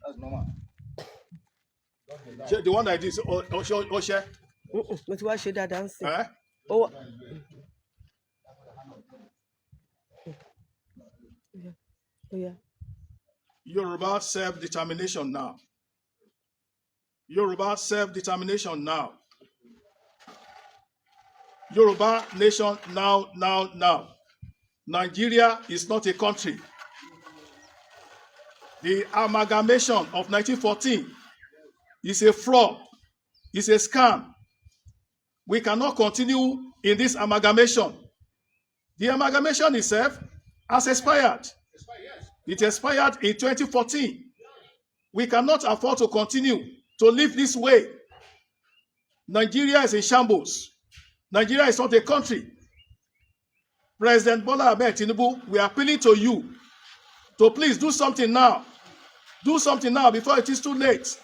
That's normal. The one that is Oshe. But why should I dance? Eh? Oh, yeah. Yoruba self-determination now. Yoruba self-determination now. Yoruba nation now, now, now. Nigeria is not a country. The amalgamation of 1914 is a fraud, is a scam. We cannot continue in this amalgamation. The amalgamation itself has expired. It expired in 2014. We cannot afford to continue to live this way. Nigeria is in shambles. Nigeria is not a country. President Bola Ahmed Tinubu, we are appealing to you to please do something now. Do something now before it is too late.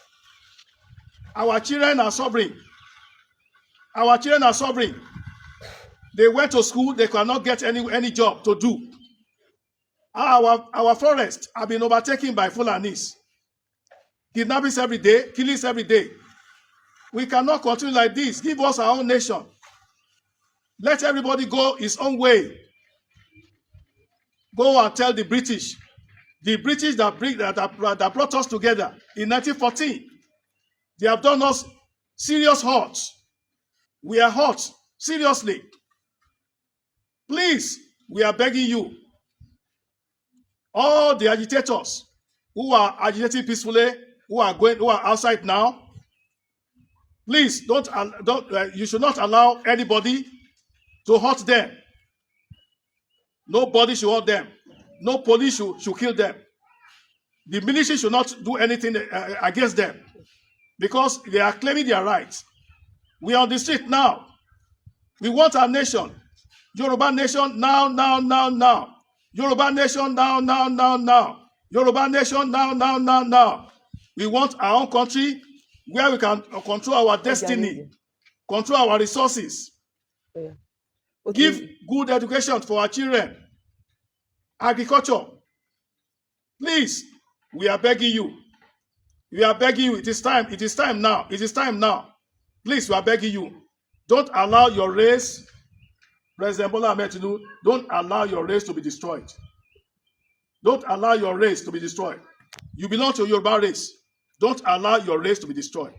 Our children are suffering. Our children are suffering. They went to school, they cannot get any job to do. Our forests have been overtaken by Fulanis. Kidnappings every day, killings every day. We cannot continue like this. Give us our own nation. Let everybody go his own way. Go and tell the British that brought us together in 1914. They have done us serious hurt. We are hurt, seriously. Please, we are begging you, all the agitators who are agitating peacefully, who are outside now, please you should not allow anybody to hurt them. Nobody should hurt them. No police should kill them. The military should not do anything against them because they are claiming their rights. We are on the street now. We want our nation. Yoruba nation now, now, now, now. Yoruba nation now, now, now, now. Yoruba nation now, now, now, now. We want our own country where we can control our destiny, control our resources, give good education for our children, agriculture. Please, we are begging you. We are begging you. It is time. It is time now. It is time now. Please, we are begging you. Don't allow your race, President Bola Ahmed Tinubu, don't allow your race to be destroyed. Don't allow your race to be destroyed. You belong to your Yoruba race. Don't allow your race to be destroyed.